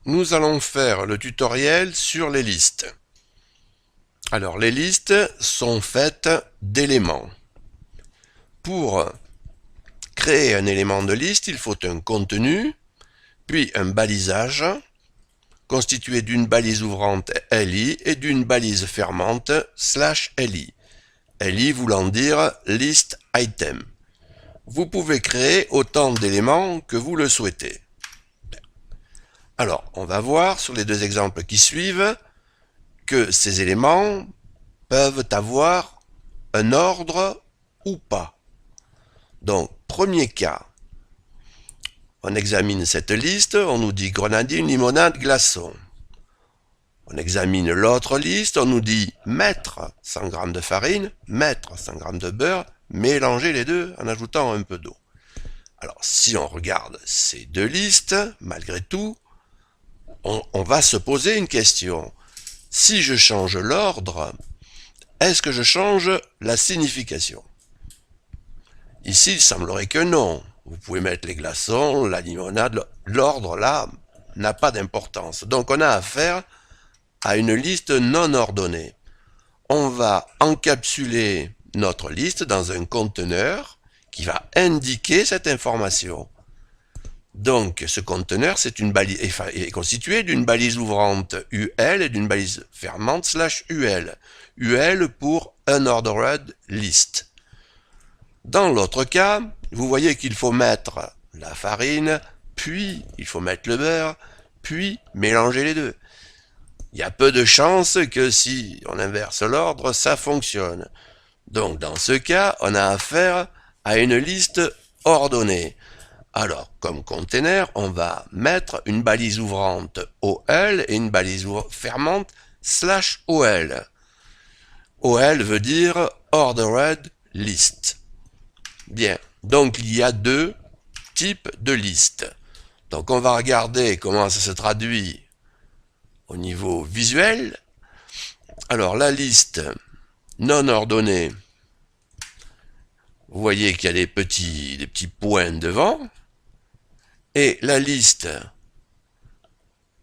nous allons faire le tutoriel sur les listes. Alors, les listes sont faites d'éléments. Pour créer un élément de liste, il faut un contenu, puis un balisage, constitué d'une balise ouvrante LI et d'une balise fermante /LI. LI voulant dire list item. Vous pouvez créer autant d'éléments que vous le souhaitez. Alors, on va voir sur les deux exemples qui suivent que ces éléments peuvent avoir un ordre ou pas. Donc, premier cas, on examine cette liste, on nous dit grenadine, limonade, glaçon. On examine l'autre liste, on nous dit mettre 100 g de farine, mettre 100 g de beurre, mélanger les deux en ajoutant un peu d'eau. Alors, si on regarde ces deux listes, malgré tout, on va se poser une question. Si je change l'ordre, est-ce que je change la signification? Ici, il semblerait que non. Vous pouvez mettre les glaçons, la limonade, l'ordre là n'a pas d'importance. Donc on a affaire à une liste non ordonnée. On va encapsuler notre liste dans un conteneur qui va indiquer cette information. Donc ce conteneur est constitué d'une balise ouvrante UL et d'une balise fermante /UL. UL pour Unordered List. Dans l'autre cas, vous voyez qu'il faut mettre la farine, puis il faut mettre le beurre, puis mélanger les deux. Il y a peu de chances que si on inverse l'ordre, ça fonctionne. Donc dans ce cas, on a affaire à une liste ordonnée. Alors, comme container, on va mettre une balise ouvrante OL et une balise fermante /OL. OL veut dire Ordered List. Bien, donc il y a deux types de listes. Donc on va regarder comment ça se traduit au niveau visuel. Alors la liste non ordonnée, vous voyez qu'il y a des petits points devant. Et la liste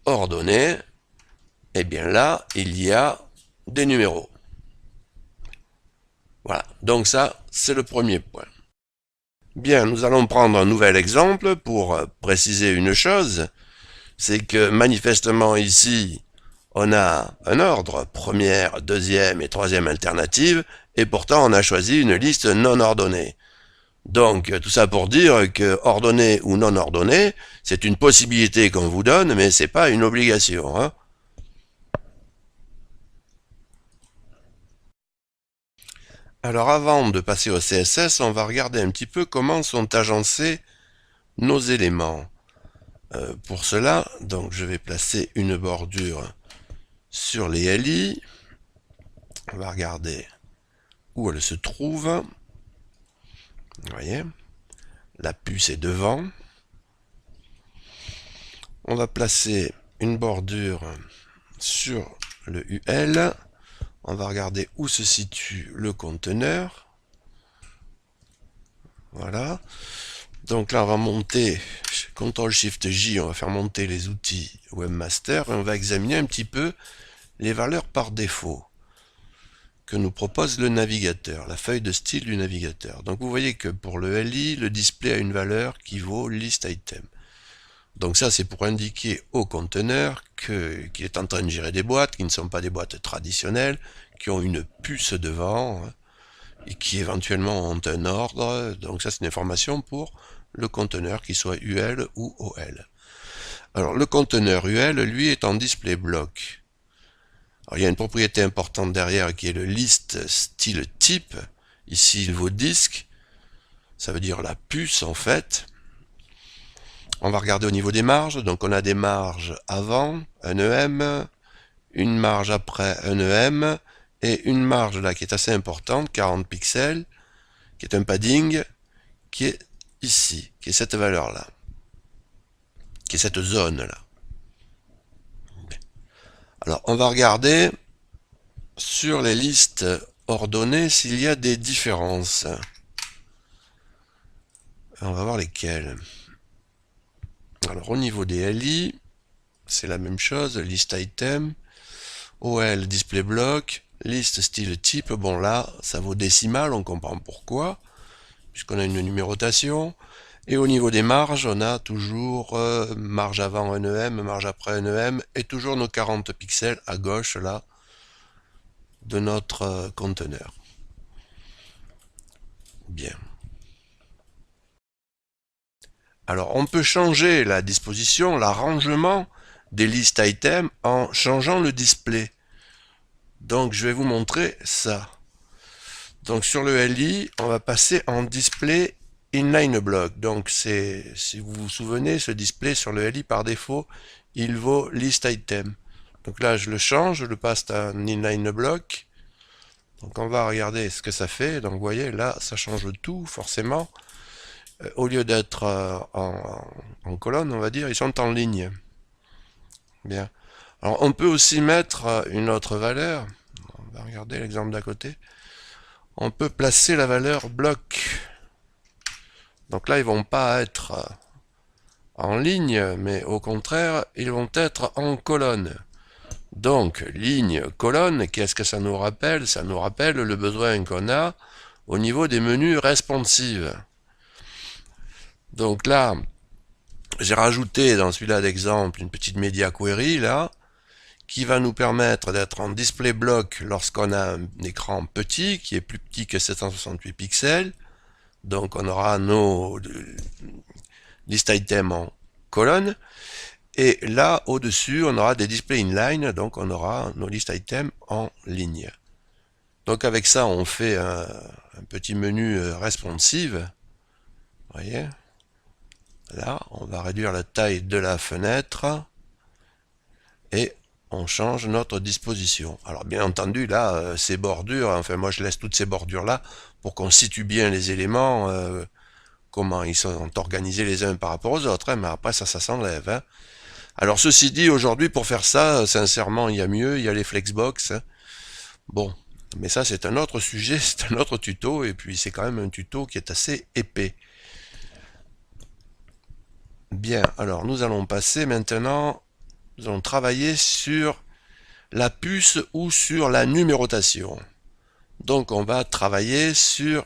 ordonnée, eh bien là, il y a des numéros. Voilà, donc ça, c'est le premier point. Bien, nous allons prendre un nouvel exemple pour préciser une chose. C'est que manifestement ici, on a un ordre, première, deuxième et troisième alternative, et pourtant on a choisi une liste non ordonnée. Donc tout ça pour dire que ordonné ou non ordonné, c'est une possibilité qu'on vous donne, mais c'est pas une obligation. Hein. Alors avant de passer au CSS, on va regarder un petit peu comment sont agencés nos éléments. Pour cela, donc je vais placer une bordure sur les LI. On va regarder où elle se trouve. Vous voyez, la puce est devant. On va placer une bordure sur le UL. On va regarder où se situe le conteneur. Voilà. Donc là, on va monter, CTRL-SHIFT-J, on va faire monter les outils Webmaster et on va examiner un petit peu les valeurs par défaut que nous propose le navigateur, la feuille de style du navigateur. Donc vous voyez que pour le LI, le display a une valeur qui vaut list item. Donc ça c'est pour indiquer au conteneur qu'il est en train de gérer des boîtes qui ne sont pas des boîtes traditionnelles, qui ont une puce devant et qui éventuellement ont un ordre. Donc ça c'est une information pour le conteneur, qu'il soit UL ou OL. Alors le conteneur UL, lui, est en display block. Alors, il y a une propriété importante derrière qui est le list style type. Ici, il vaut disque. Ça veut dire la puce, en fait. On va regarder au niveau des marges. Donc, on a des marges avant, un EM, une marge après, un EM, et une marge là qui est assez importante, 40 pixels, qui est un padding, qui est ici, qui est cette valeur-là, qui est cette zone-là. Alors, on va regarder sur les listes ordonnées s'il y a des différences. On va voir lesquelles. Alors, au niveau des LI, c'est la même chose, list item, OL display block, liste style type, bon là, ça vaut décimal, on comprend pourquoi, puisqu'on a une numérotation. Et au niveau des marges, on a toujours marge avant un EM, marge après un EM, et toujours nos 40 pixels à gauche, là, de notre conteneur. Bien. Alors, on peut changer la disposition, l'arrangement des listes items en changeant le display. Donc, je vais vous montrer ça. Donc, sur le LI, on va passer en display inline block. Donc, si vous vous souvenez, ce display sur le LI, par défaut, il vaut list item. Donc là, je le change, je le passe en inline block. Donc, on va regarder ce que ça fait. Donc, vous voyez, là, ça change tout, forcément. Au lieu d'être en colonne, on va dire, ils sont en ligne. Bien. Alors, on peut aussi mettre une autre valeur. On va regarder l'exemple d'à côté. On peut placer la valeur bloc. Donc là, ils vont pas être en ligne, mais au contraire, ils vont être en colonne. Donc, ligne, colonne, qu'est-ce que ça nous rappelle? Ça nous rappelle le besoin qu'on a au niveau des menus responsive. Donc là, j'ai rajouté dans celui-là d'exemple une petite media query là, qui va nous permettre d'être en display block lorsqu'on a un écran petit, qui est plus petit que 768 pixels. Donc on aura nos list items en colonne. Et là, au-dessus, on aura des displays inline, donc on aura nos list items en ligne. Donc avec ça, on fait un petit menu responsive. Vous voyez? Là, on va réduire la taille de la fenêtre et on change notre disposition. Alors bien entendu, là, ces bordures, enfin moi je laisse toutes ces bordures là pour qu'on situe bien les éléments, comment ils sont organisés les uns par rapport aux autres, hein, mais après ça s'enlève. Hein. Alors ceci dit, aujourd'hui pour faire ça, sincèrement, il y a mieux, il y a les Flexbox. Hein. Bon, mais ça c'est un autre sujet, c'est un autre tuto, et puis c'est quand même un tuto qui est assez épais. Bien, alors nous allons passer maintenant, nous allons travailler sur la puce ou sur la numérotation. Donc on va travailler sur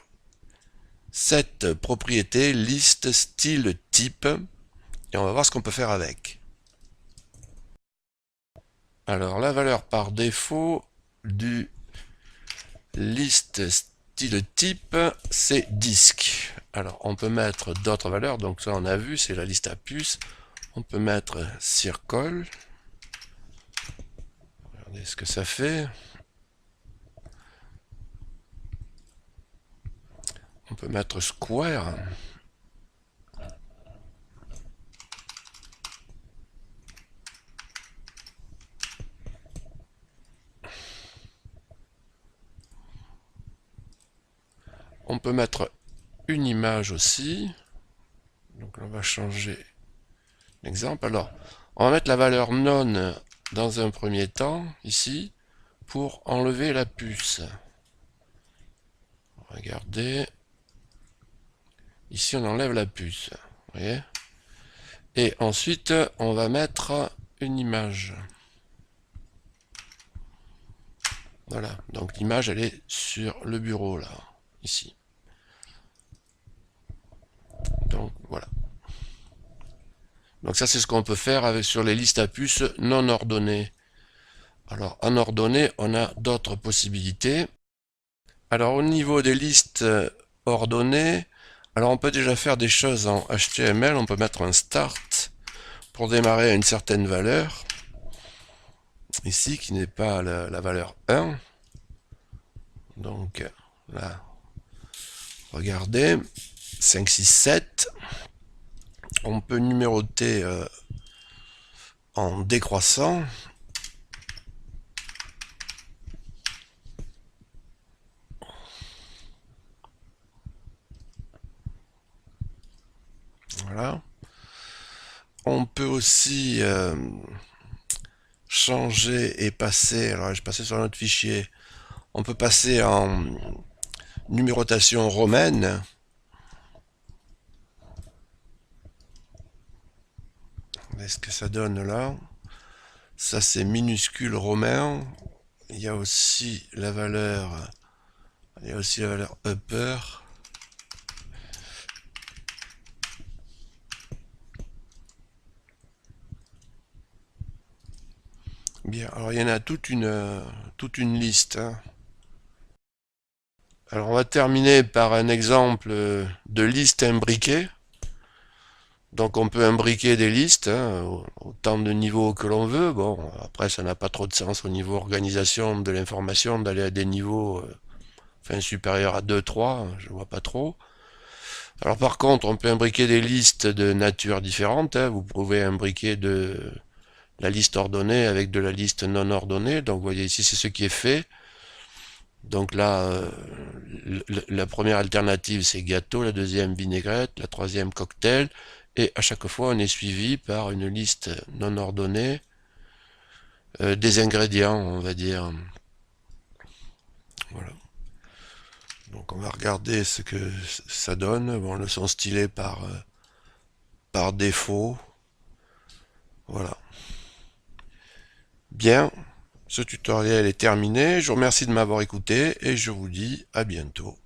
cette propriété liste style type et on va voir ce qu'on peut faire avec. Alors la valeur par défaut du liste style type c'est disque. Alors on peut mettre d'autres valeurs, donc ça on a vu, c'est la liste à puces. On peut mettre circle. Regardez ce que ça fait. On peut mettre square. On peut mettre une image aussi. Donc on va changer l'exemple. Alors, on va mettre la valeur non dans un premier temps, ici, pour enlever la puce. Regardez. Ici, on enlève la puce. Vous voyez? Et ensuite, on va mettre une image. Voilà. Donc l'image, elle est sur le bureau, là. Ici. Donc, voilà. Donc ça, c'est ce qu'on peut faire avec, sur les listes à puces non ordonnées. Alors, en ordonnée, on a d'autres possibilités. Alors, au niveau des listes ordonnées, alors on peut déjà faire des choses en HTML. On peut mettre un start pour démarrer à une certaine valeur. Ici, qui n'est pas la valeur 1. Donc, là, regardez, 5, 6, 7. On peut numéroter en décroissant. Voilà. On peut aussi changer et passer, alors je passais sur un autre fichier, on peut passer en numérotation romaine. Est-ce que ça donne là? Ça c'est minuscule romain. Il y a aussi la valeur, upper. Bien, alors il y en a toute une liste, hein. Alors on va terminer par un exemple de liste imbriquée. Donc on peut imbriquer des listes, hein, autant de niveaux que l'on veut. Bon, après ça n'a pas trop de sens au niveau organisation de l'information d'aller à des niveaux supérieurs à 2, 3, je vois pas trop. Alors par contre, on peut imbriquer des listes de nature différente, hein. Vous pouvez imbriquer de la liste ordonnée avec de la liste non ordonnée. Donc vous voyez ici, c'est ce qui est fait. Donc là, la première alternative, c'est gâteau, la deuxième, vinaigrette, la troisième, cocktail. Et à chaque fois, on est suivi par une liste non ordonnée des ingrédients, on va dire. Voilà. Donc on va regarder ce que ça donne. Bon, le son stylé par défaut. Voilà. Bien, ce tutoriel est terminé. Je vous remercie de m'avoir écouté et je vous dis à bientôt.